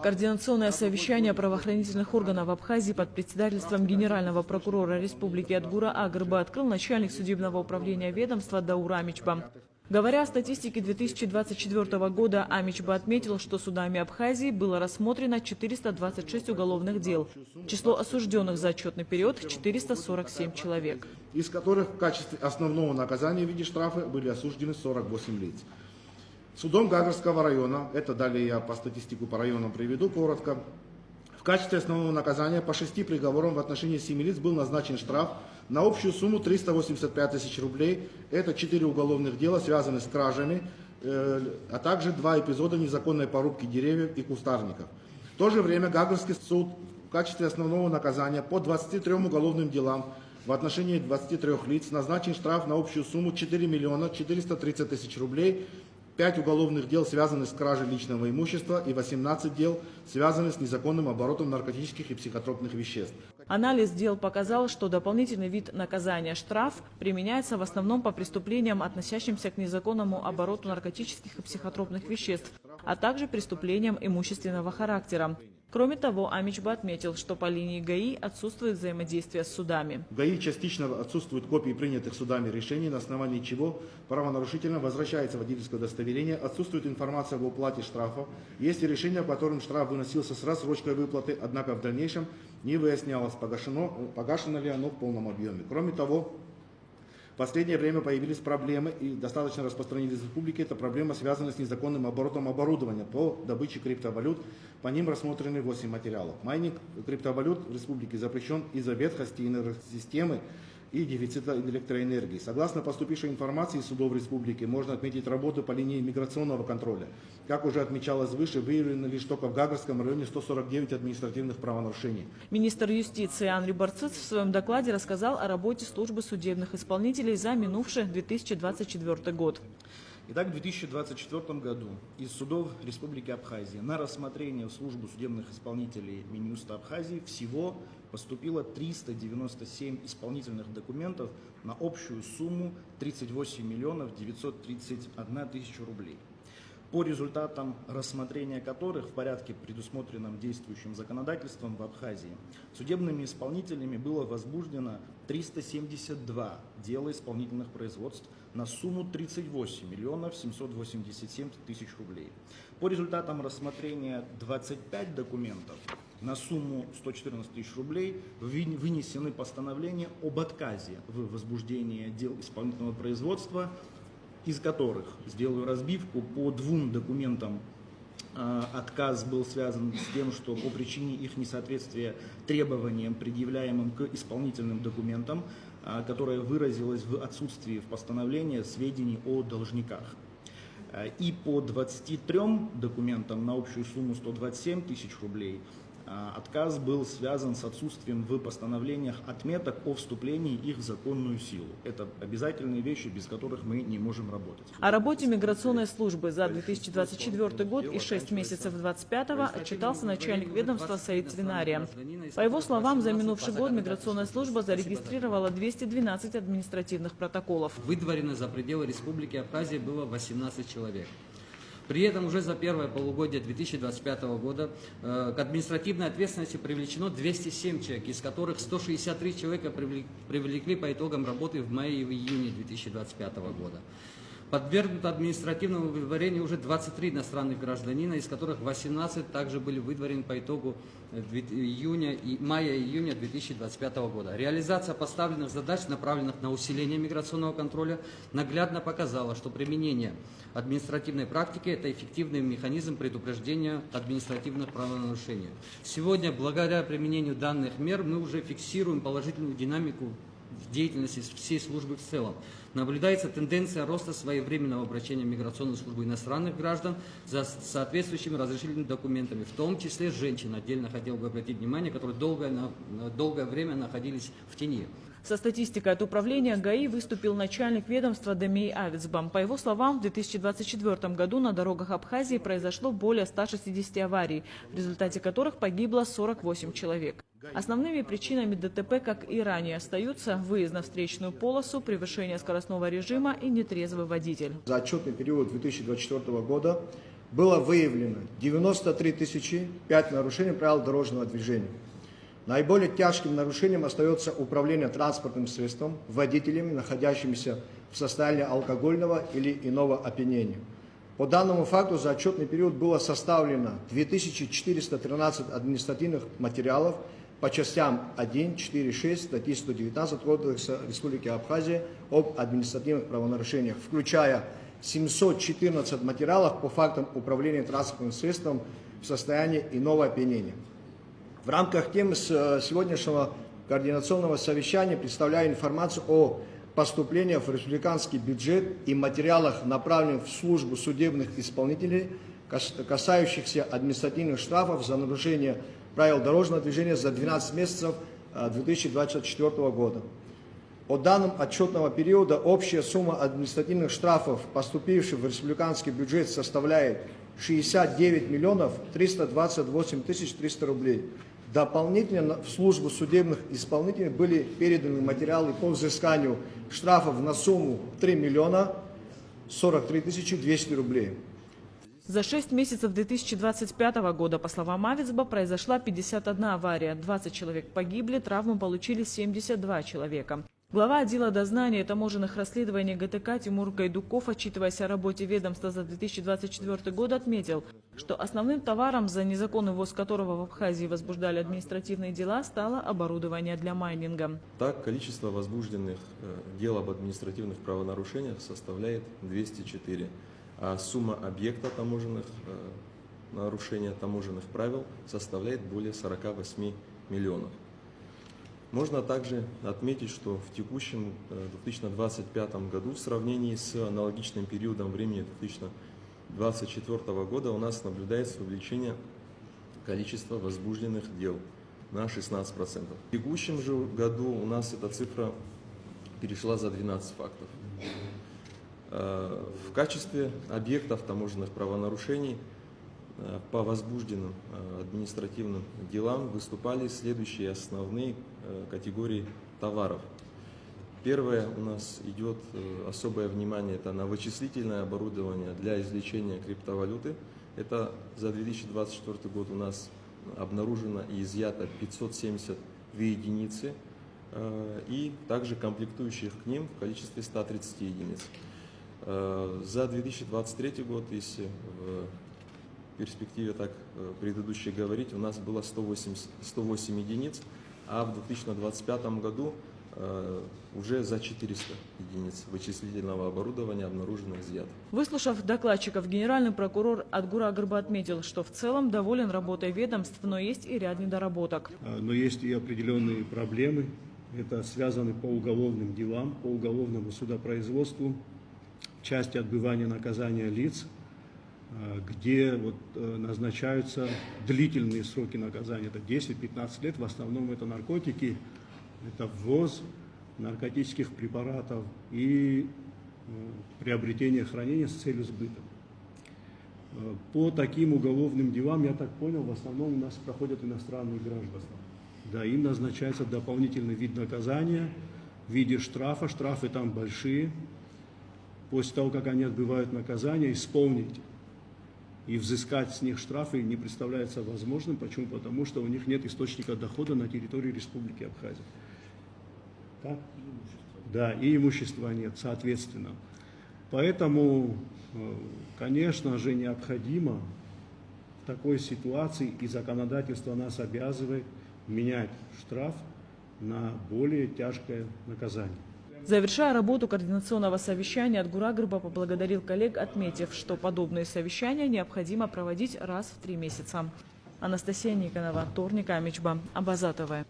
Координационное совещание правоохранительных органов Абхазии под председательством генерального прокурора Республики Атгура Агрба открыл начальник судебного управления ведомства Даур Амичба. Говоря о статистике 2024 года, Амичба отметил, что судами Абхазии было рассмотрено 426 уголовных дел. Число осужденных за отчетный период – 447 человек. Из которых в качестве основного наказания в виде штрафа были осуждены 48 лиц. Судом Гагарского района, это далее я по статистику по районам приведу коротко, в качестве основного наказания по 6 приговорам в отношении 7 лиц был назначен штраф на общую сумму 385 тысяч рублей. Это 4 уголовных дела, связанные с кражами, а также 2 эпизода незаконной порубки деревьев и кустарников. В то же время Гагарский суд в качестве основного наказания по 23 уголовным делам в отношении 23 лиц назначен штраф на общую сумму 4 миллиона 430 тысяч рублей. 5 уголовных дел связаны с кражей личного имущества и 18 дел связаны с незаконным оборотом наркотических и психотропных веществ. Анализ дел показал, что дополнительный вид наказания штраф применяется в основном по преступлениям, относящимся к незаконному обороту наркотических и психотропных веществ, а также преступлениям имущественного характера. Кроме того, Амичба отметил, что по линии ГАИ отсутствует взаимодействие с судами. В ГАИ частично отсутствуют копии принятых судами решений, на основании чего правонарушителям возвращается водительское удостоверение, отсутствует информация об уплате штрафа, есть и решение, по которым штраф выносился с рассрочкой выплаты, однако в дальнейшем не выяснялось, погашено ли оно в полном объеме. Кроме того, в последнее время появились проблемы и достаточно распространились в республике. Это проблема, связанная с незаконным оборотом оборудования по добыче криптовалют. По ним рассмотрены 8 материалов. Майнинг криптовалют в республике запрещен из-за ветхости энергосистемы и дефицита электроэнергии. Согласно поступившей информации из судов республики, можно отметить работу по линии миграционного контроля. Как уже отмечалось выше, выявлено лишь только в Гагарском районе 149 административных правонарушений. Министр юстиции Анри Барциц в своем докладе рассказал о работе службы судебных исполнителей за минувший 2024 год. Итак, в 2024 году из судов Республики Абхазия на рассмотрение в службу судебных исполнителей Минюста Абхазии всего поступило 397 исполнительных документов на общую сумму 38 миллионов 931 тысяча рублей. По результатам рассмотрения которых в порядке, предусмотренном действующим законодательством в Абхазии, судебными исполнителями было возбуждено 372 дела исполнительных производств на сумму 38 миллионов 787 тысяч рублей. По результатам рассмотрения 25 документов на сумму 114 тысяч рублей вынесены постановления об отказе в возбуждении дел исполнительного производства, из которых, сделаю разбивку, по 2 документам отказ был связан с тем, что по причине их несоответствия требованиям, предъявляемым к исполнительным документам, которое выразилось в отсутствии в постановлении сведений о должниках. И по 23 документам на общую сумму 127 тысяч рублей отказ был связан с отсутствием в постановлениях отметок о вступлении их в законную силу. Это обязательные вещи, без которых мы не можем работать. О работе миграционной службы за 2024 год и 6 месяцев 2025 отчитался начальник ведомства Саид Свинария. По его словам, за минувший год миграционная служба зарегистрировала 212 административных протоколов. Выдворено за пределы Республики Абхазия было 18 человек. При этом уже за первое полугодие 2025 года к административной ответственности привлечено 207 человек, из которых 163 человека привлекли по итогам работы в мае и в июне 2025 года. Подвергнуто административному выдворению уже 23 иностранных гражданина, из которых 18 также были выдворены по итогу мая и июня 2025 года. Реализация поставленных задач, направленных на усиление миграционного контроля, наглядно показала, что применение административной практики – это эффективный механизм предупреждения административных правонарушений. Сегодня, благодаря применению данных мер, мы уже фиксируем положительную динамику в деятельности всей службы в целом. Наблюдается тенденция роста своевременного обращения миграционной службы иностранных граждан за соответствующими разрешительными документами, в том числе женщин. Отдельно хотел бы обратить внимание, которые долгое время находились в тени. Со статистикой от управления ГАИ выступил начальник ведомства Демей Авицбам. По его словам, в 2024 году на дорогах Абхазии произошло более 160 аварий, в результате которых погибло 48 человек. Основными причинами ДТП, как и ранее, остаются выезд на встречную полосу, превышение скоростного режима и нетрезвый водитель. За отчетный период 2024 года было выявлено 93 005 нарушений правил дорожного движения. Наиболее тяжким нарушением остается управление транспортным средством водителями, находящимися в состоянии алкогольного или иного опьянения. По данному факту за отчетный период было составлено 2413 административных материалов по частям 1, 4, 6 статьи 119 Кодекса Республики Абхазия об административных правонарушениях, включая 714 материалов по фактам управления транспортным средством в состоянии иного опьянения. В рамках темы сегодняшнего координационного совещания представляю информацию о поступлении в республиканский бюджет и материалах, направленных в службу судебных исполнителей, касающихся административных штрафов за нарушение правил дорожного движения за 12 месяцев 2024 года. По данным отчетного периода общая сумма административных штрафов, поступивших в республиканский бюджет, составляет 69 328 300 рублей. Дополнительно в службу судебных исполнителей были переданы материалы по взысканию штрафов на сумму 3 043 200 рублей. За 6 месяцев 2025 года, по словам Авицба, произошла 51 авария, 20 человек погибли, травмы получили 72 человека. Глава отдела дознания и таможенных расследований ГТК Тимур Гайдуков, отчитываясь о работе ведомства за 2024 год, отметил, что основным товаром, за незаконный ввоз которого в Абхазии возбуждали административные дела, стало оборудование для майнинга. Так, количество возбужденных дел об административных правонарушениях составляет 204, а сумма объекта таможенных нарушения таможенных правил составляет более 48 миллионов. Можно также отметить, что в текущем 2025 году в сравнении с аналогичным периодом времени 2024 года у нас наблюдается увеличение количества возбужденных дел на 16%. В текущем же году у нас эта цифра перешла за 12 фактов. В качестве объектов таможенных правонарушений по возбужденным административным делам выступали следующие основные категории товаров. Первое, у нас идет особое внимание, это на вычислительное оборудование для извлечения криптовалюты. Это за 2024 год у нас обнаружено и изъято 572 единицы и также комплектующих к ним в количестве 130 единиц. За 2023 год, если в перспективе так предыдущей говорить, у нас было 108 единиц, а в 2025 году уже за 400 единиц вычислительного оборудования обнаружено изъято. Выслушав докладчиков, генеральный прокурор Адгур Агрба отметил, что в целом доволен работой ведомств, но есть и ряд недоработок. Но есть и определенные проблемы. Это связано по уголовным делам, по уголовному судопроизводству, в части отбывания наказания лиц, где назначаются длительные сроки наказания, это 10-15 лет, в основном это наркотики, это ввоз наркотических препаратов и приобретение, хранение с целью сбыта. По таким уголовным делам, я так понял, в основном у нас проходят иностранные граждане. Да, им назначается дополнительный вид наказания в виде штрафа, штрафы там большие. После того, как они отбывают наказание, исполнить и взыскать с них штрафы не представляется возможным. Почему? Потому что у них нет источника дохода на территории Республики Абхазия. Так? Да, и имущества нет, соответственно. Поэтому, конечно же, необходимо в такой ситуации, и законодательство нас обязывает менять штраф на более тяжкое наказание. Завершая работу координационного совещания, Адгур Агрба поблагодарил коллег, отметив, что подобные совещания необходимо проводить раз в 3 месяца. Анастасия Никонова, Торник Амичба, Абаза ТВ.